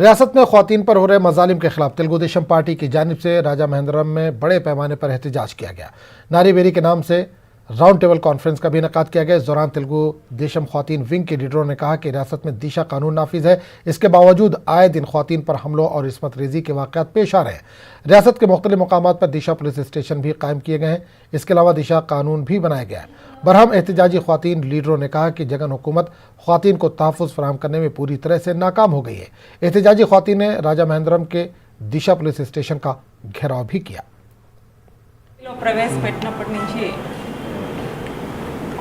रियासत में ख्वातीन पर हो रहे मजालिम के खिलाफ तेलुगु देशम पार्टी की जानिब से राजामहेंद्रम में बड़े पैमाने पर एहतजाज किया गया। नारी बेरी के नाम से राउंड टेबल कॉन्फ्रेंस का भी इनेकाद किया गया। इस दौरान तेलुगु देशम ख्वातीन विंग के लीडरों ने कहा कि रियासत में दिशा कानून नाफिज है, इसके बावजूद आए दिन ख्वातीन पर हमलों और इस्मत रेजी के वाक़यात पेश आ रहे हैं। रियासत के मुख्तलिफ मकामात पर दिशा पुलिस स्टेशन भी कायम किए गए हैं। इसके अलावा दिशा कानून भी बनाया गया है। बरहम एहतजाजी ख्वातीन लीडरों ने कहा कि जगन हुकूमत ख्वातीन को तहफ़्फ़ुज़ फराहम करने में पूरी तरह से नाकाम हो गई है। एहतजाजी ख्वातीन ने राजामहेंद्रम के दिशा पुलिस स्टेशन का घेराव भी किया।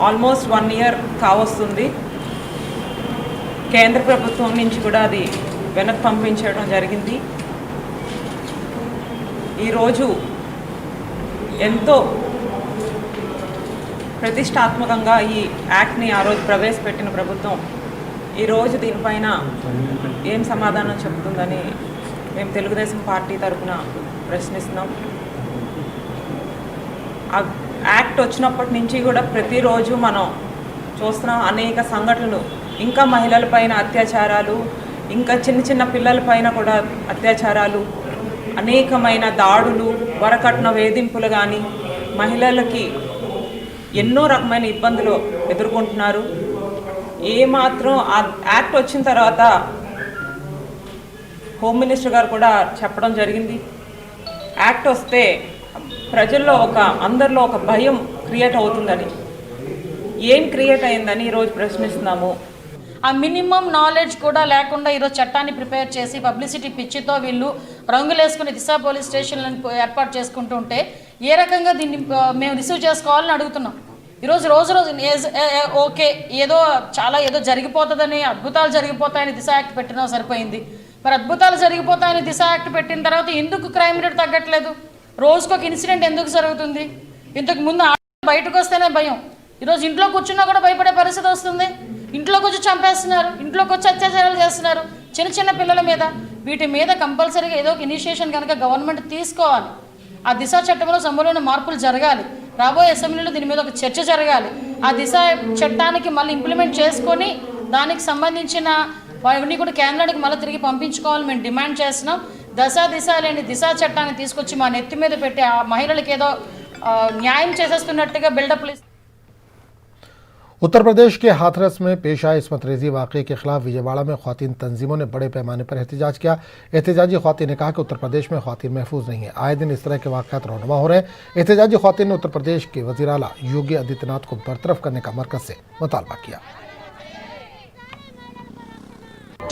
ఆల్మోస్ట్ 1 ఇయర్ కావస్తుంది. కేంద్ర ప్రభుత్వం నుంచి కూడా అది వెనక్కి పంపించడం జరిగింది. ఈరోజు ఎంతో ప్రతిష్టాత్మకంగా ఈ యాక్ట్ని ఆ రోజు ప్రవేశపెట్టిన ప్రభుత్వం ఈరోజు దీనిపైన ఏం సమాధానం చెబుతుందని మేము తెలుగుదేశం పార్టీ తరఫున ప్రశ్నిస్తున్నాం. యాక్ట్ వచ్చినప్పటి నుంచి కూడా ప్రతిరోజు మనం చూస్తున్నాం అనేక సంఘటనలు, ఇంకా మహిళలపైన అత్యాచారాలు, ఇంకా చిన్న చిన్న పిల్లలపైన కూడా అత్యాచారాలు, అనేకమైన దాడులు, వరకట్న వేధింపులు కానీ మహిళలకి ఎన్నో రకమైన ఇబ్బందులు ఎదుర్కొంటున్నారు. ఏమాత్రం ఆ యాక్ట్ వచ్చిన తర్వాత హోమ్ మినిస్టర్ గారు కూడా చెప్పడం జరిగింది, యాక్ట్ వస్తే ప్రజల్లో అందరిలో ఒక భయం క్రియేట్ అవుతుందని. ఏం క్రియేట్ అయిందని ఈరోజు ప్రశ్నిస్తున్నాము. ఆ మినిమం నాలెడ్జ్ కూడా లేకుండా ఈరోజు చట్టాన్ని ప్రిపేర్ చేసి పబ్లిసిటీ పిచ్చితో వీళ్ళు రంగులేసుకుని దిశా పోలీస్ స్టేషన్లను ఏర్పాటు చేసుకుంటుంటే ఏ రకంగా దీన్ని మేము రిసీవ్ చేసుకోవాలని అడుగుతున్నాం. ఈరోజు రోజు ఓకే ఏదో జరిగిపోతుందని, అద్భుతాలు జరిగిపోతాయని దిశ యాక్ట్ పెట్టినా సరిపోయింది. మరి అద్భుతాలు జరిగిపోతాయని దిశ యాక్ట్ పెట్టిన తర్వాత ఎందుకు క్రైమ్ రేట్ తగ్గట్లేదు? రోజుకు ఒక ఇన్సిడెంట్ ఎందుకు జరుగుతుంది? ఇంతకు ముందు బయటకు వస్తేనే భయం, ఈరోజు ఇంట్లో కూర్చున్నా కూడా భయపడే పరిస్థితి వస్తుంది. ఇంట్లోకి వచ్చి చంపేస్తున్నారు, ఇంట్లోకి వచ్చి అత్యాచారాలు చేస్తున్నారు చిన్న చిన్న పిల్లల మీద. వీటి మీద కంపల్సరీగా ఏదో ఒక ఇనిషియేషన్ కనుక గవర్నమెంట్ తీసుకోవాలి. ఆ దిశ చట్టంలో సమూలమైన మార్పులు జరగాలి. రాబోయే అసెంబ్లీలో దీని మీద ఒక చర్చ జరగాలి. ఆ దిశ చట్టానికి మళ్ళీ ఇంప్లిమెంట్ చేసుకొని దానికి సంబంధించిన అవన్నీ కూడా కేంద్రానికి మళ్ళీ తిరిగి పంపించుకోవాలని మేము డిమాండ్ చేస్తున్నాం. దిశ లేని దిశా చట్టాన్ని తీసుకొచ్చి మా నెత్తి మీద పెట్టి ఆ మహిళలకు ఏదో న్యాయం చేసేస్తున్నట్టుగా బిల్డప్. उत्तर प्रदेश के हाथरस में पेश आए इस्मत रेजी वाक़े के खिलाफ विजयवाड़ा में ख्वातीन तंजीमों ने बड़े पैमाने पर एहतजाज किया। एहतजाजी ख्वातीन ने कहा कि उत्तर प्रदेश में ख्वातीन महफूज नहीं है, आए दिन इस तरह के वाक़यात रौनमा हो रहे हैं। एहतजाजी ख्वातीन ने उत्तर प्रदेश के वज़ीर आला योगी आदित्यनाथ को बरतरफ करने का मरकज़ से मुतालबा किया।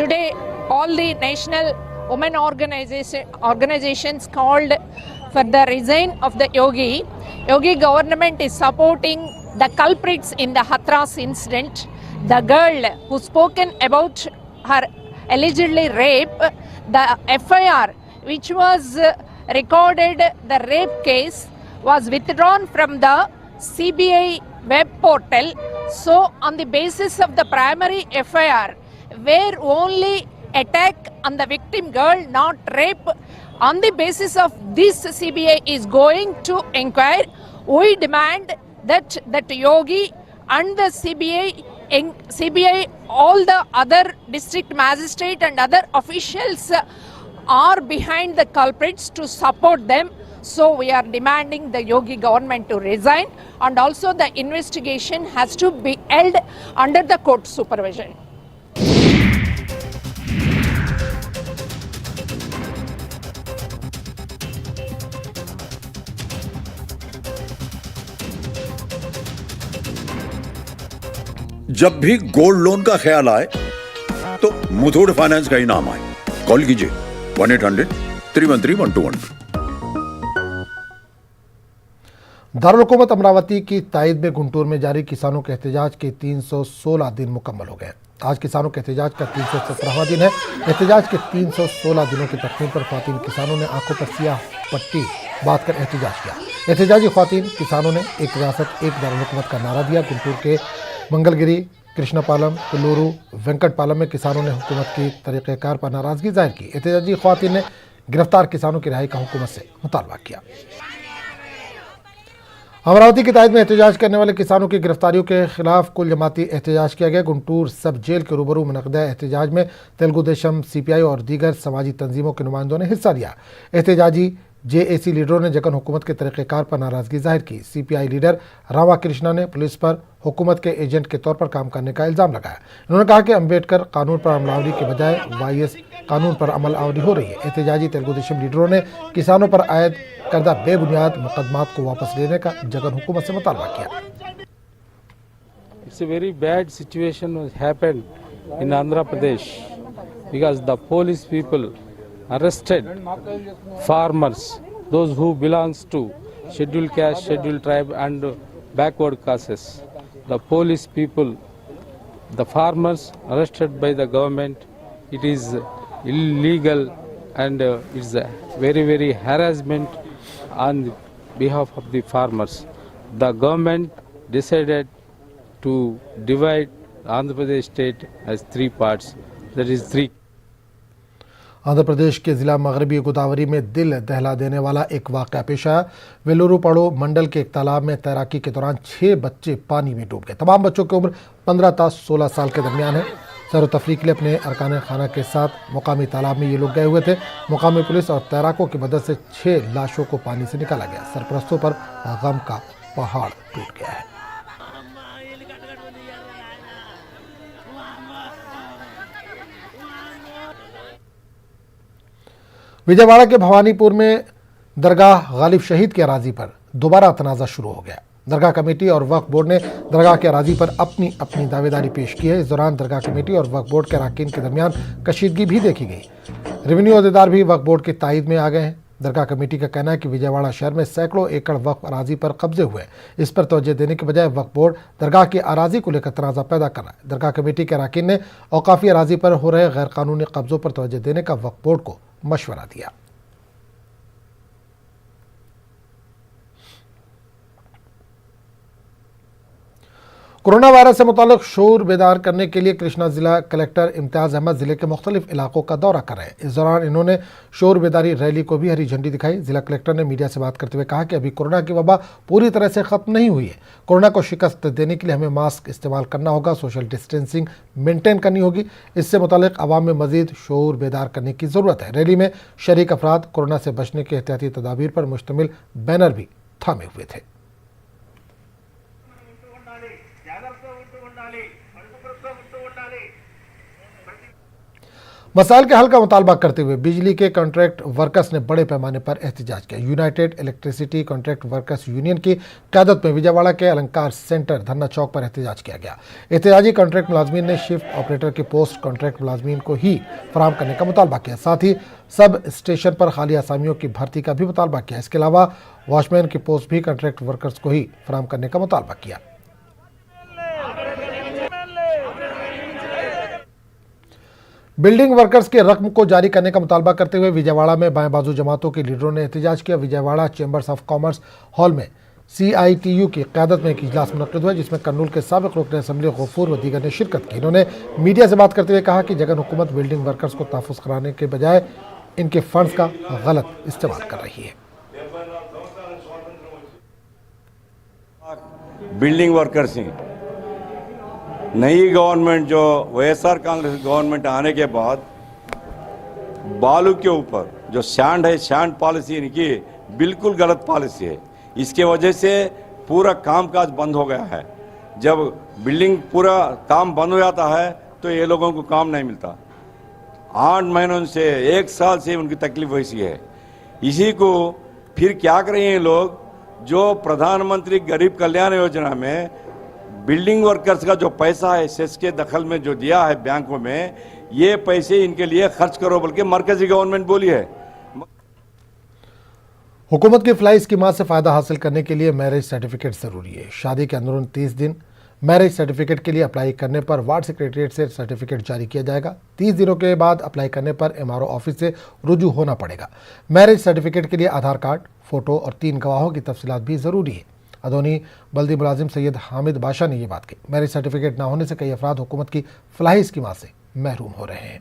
Today, all the national women organizations called for the resign of the Yogi government is supporting the culprits in the Hathras incident. The girl who spoken about her allegedly rape, the FIR which was recorded, the rape case was withdrawn from the CBI web portal. So on the basis of the primary FIR, where only attack on the victim girl, not rape, on the basis of this CBI is going to inquire. We demand that Yogi and the CBI, all the other district magistrate and other officials are behind the culprits to support them. So we are demanding the Yogi government to resign, and also the investigation has to be held under the court supervision. जब भी gold loan का ख्याल आए तो Muthoot finance का ही नाम आए। Call कीजिए 1-800-313-1212। दारुल हुकूमत अमरावती की तायद में गुंटूर में जारी किसानों के एहतजाज के 316 दिन मुकम्मल हो गए। आज किसानों के एहतजाज का 317वां दिन है। एहतजाज के 316 दिनों की तकमील पर ख्वातीन किसानों ने आंखों पर सियाह पट्टी बांध कर एहतजाज किया। एहतजाजी ख्वातीन किसानों ने एक रियासत एक दारुल हुकूमत का नारा दिया। गुंटूर के मंगलगिरी, कृष्णापालम, कुल्लूरू, वेंकटपालम में किसानों ने हुकूमत की तरीक़ेकार पर नाराज़गी जाहिर की। एहतजाजी ख्वातीन ने गिरफ्तार किसानों की रिहाई का हुकूमत से मुतालबा किया। अमरावती की तायद में एहतजाज करने वाले किसानों की गिरफ्तारियों के खिलाफ कुल जमाती एहतजाज किया गया। गुंटूर सब जेल के रूबरू मुनक़दा एहतजाज में तेलुगु देशम, सीपीआई और दीगर समाजी तंजीमों के नुमाइंदों ने हिस्सा लिया। एहतजाजी जेएसी लीडरों ने जगन हुकूमत के तरीक़ेकार पर नाराज़गी जाहिर की। सीपीआई लीडर रामाकृष्णा ने पुलिस पर हुकूमत के एजेंट के तौर पर काम करने का इल्ज़ाम लगाया। उन्होंने कहा कि अम्बेडकर कानून पर अमलावरी के बजाय वाईएस कानून पर अमल आवरी हो रही है। एहतजाजी तेलुगु देशम लीडरों ने किसानों पर आयद करदा बेबुनियाद मुकदमात को वापस लेने का जगन हुकूमत से मुतालबा किया। It's a very bad situation has happened in Andhra Pradesh because the police people arrested farmers, those who belongs to scheduled caste, scheduled tribe and backward castes. The police people, the farmers arrested by the government, it is illegal and it's a very harassment on behalf of the farmers. The government decided to divide Andhra Pradesh state as three parts, that is three. Andhra Pradesh के जिला मगरबी गोदावरी में दिल दहला देने वाला एक वाक़या पेश आया। वेलुरुपाड़ो मंडल के एक तालाब में तैराकी के दौरान 6 बच्चे पानी में डूब गए। तमाम बच्चों की उम्र 15 से 16 साल के दरमियान है। सैर व तफरीक के लिए अपने अरकान खाना के साथ मुकामी तालाब में ये लोग गए हुए थे। मुकामी पुलिस और तैराकों की मदद से 6 लाशों को पानी से निकाला गया। सरपरस्तों पर गम का पहाड़ टूट गया है। विजयवाड़ा के भवानीपुर में दरगाह गालिब शहीद के अराजी पर दोबारा तनाज़ा शुरू हो गया। दरगाह कमेटी और वक्फ बोर्ड ने दरगाह के अराजी पर अपनी अपनी दावेदारी पेश की है। इस दौरान दरगाह कमेटी और वक्फ बोर्ड के अरकान के दरमियान कशीदगी भी देखी गई। रेवेन्यू अहदेदार भी वक्फ बोर्ड की तायद में आ गए हैं। दरगाह कमेटी का कहना है कि विजयवाड़ा शहर में सैकड़ों एकड़ वक्फ अराजी पर कब्जे हुए। इस पर तवज्जो देने के बजाय वक्फ बोर्ड दरगाह की अराजी को लेकर तनाज़ा पैदा कर रहा है। दरगाह कमेटी के अरकान ने औकाफी अराजी पर हो रहे गैर कानूनी कब्जों पर तवज्जो देने का वक्फ बोर्ड को मशवरा दिया। कोरोना वायरस से मुताल्लिक शऊर बेदार करने के लिए कृष्णा जिला कलेक्टर इम्तियाज़ अहमद जिले के मुख्तलिफ इलाकों का दौरा कर रहे हैं। इस दौरान इन्होंने शऊर बेदारी रैली को भी हरी झंडी दिखाई। जिला कलेक्टर ने मीडिया से बात करते हुए कहा कि अभी कोरोना की वबा पूरी तरह से ख़त्म नहीं हुई है। कोरोना को शिकस्त देने के लिए हमें मास्क इस्तेमाल करना होगा, सोशल डिस्टेंसिंग मेंटेन करनी होगी। इससे मुताल्लिक आवाम में मजीद शऊर बेदार करने की ज़रूरत है। रैली में शरीक अफराद कोरोना से बचने के एहतियाती तदाबीर पर मुश्तमिल बैनर भी थामे हुए थे। मसाइल के हल का मुतालबा करते हुए बिजली के कॉन्ट्रैक्ट वर्कर्स ने बड़े पैमाने पर एहतजाज किया। United electricity contract workers union की क़यादत में विजयवाड़ा के अलंकार सेंटर धरना चौक पर एहतजाज किया गया। एहतजाजी कॉन्ट्रैक्ट मुलाजमीन ने शिफ्ट ऑपरेटर की पोस्ट कॉन्ट्रैक्ट मुलाजमीन को ही फराहम करने का मुतालबा किया। साथ ही सब स्टेशन पर खाली आसामियों की भर्ती का भी मुतालबा किया। इसके अलावा वॉचमैन की पोस्ट भी कॉन्ट्रैक्ट वर्कर्स को ही फराहम करने का मुतालबा किया। बिल्डिंग वर्कर्स के रकम को जारी करने का मुतालबा करते हुए विजयवाड़ा में बाएं बाजू जमातों के लीडरों ने एहतजाज किया। Vijayawada chambers of commerce hall में CITU की क़यादत में एक इजलास मुनक़िद हुआ, जिसमें कर्नूल के साबिक़ रुकन असम्बली गफूर व दीगर ने शिरकत की। इन्होंने मीडिया से बात करते हुए कहा कि जगन हुकूमत बिल्डिंग वर्कर्स को तहफ़्फ़ुज़ कराने के बजाय इनके फंड्स का गलत इस्तेमाल कर रही है। बिल्डिंग वर्कर्स ही नई गवर्नमेंट जो वाईएसआर कांग्रेस गवर्नमेंट आने के बाद बालू के ऊपर जो सैंड है, सैंड पॉलिसी इनकी बिल्कुल गलत पॉलिसी है। इसके वजह से पूरा कामकाज बंद हो गया है। जब बिल्डिंग पूरा काम बंद हो जाता है तो ये लोगों को काम नहीं मिलता। 8 महीनों से 1 साल से उनकी तकलीफ वैसी है। इसी को फिर क्या करें ये लोग, जो प्रधानमंत्री गरीब कल्याण योजना में बिल्डिंग वर्कर्स का जो पैसा है सेस के दखल में जो दिया है बैंकों में, ये पैसे इनके लिए खर्च करो बल्कि मरकजी गवर्नमेंट बोली है। हुकूमत की फ्लाई स्कीमात से फ़ायदा हासिल करने के लिए मैरिज सर्टिफिकेट ज़रूरी है। शादी के अंदरून 30 दिन मैरिज सर्टिफिकेट के लिए अप्लाई करने पर वार्ड सेक्रेटरीट से सर्टिफिकेट जारी किया जाएगा। 30 दिनों के बाद अप्लाई करने पर MRO ऑफिस से रुजू होना पड़ेगा। मैरिज सर्टिफिकेट के लिए आधार कार्ड, फ़ोटो और 3 गवाहों की तफसीलात भी ज़रूरी है। अदोनी बल्दी मुलाजिम सैयद हामिद बादशाह ने यह बात कही। मैरिज सर्टिफिकेट ना होने से कई अफराद हुकूमत की फलाही स्कीमात से महरूम हो रहे हैं।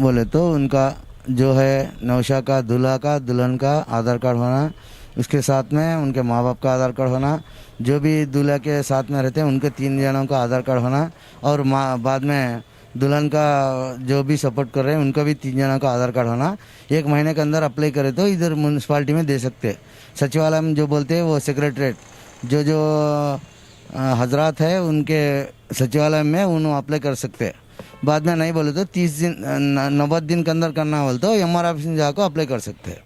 बोले तो उनका जो है नौशा का, दूल्हा का, दुल्हन का आधार कार्ड होना उसके साथ में उनके माँ बाप का आधार कार्ड होना, जो भी दूल्हा के साथ में रहते हैं उनके 3 जनों का आधार कार्ड होना, और बाद में दुल्हन का जो भी सपोर्ट कर रहे हैं उनका भी 3 जनों का आधार कार्ड होना। 1 महीने के अंदर अप्लाई करे तो इधर म्यूनसिपालिटी में दे सकते। सचिवालय में जो बोलते हैं वो सेक्रेटरेट जो हजरात है उनके सचिवालय में उन्होंने अप्लाई कर सकते। बाद में नहीं बोले तो 30 दिन 90 दिन के अंदर करना बोले तो MR ऑफिस में जाकर अप्लाई कर सकते हैं।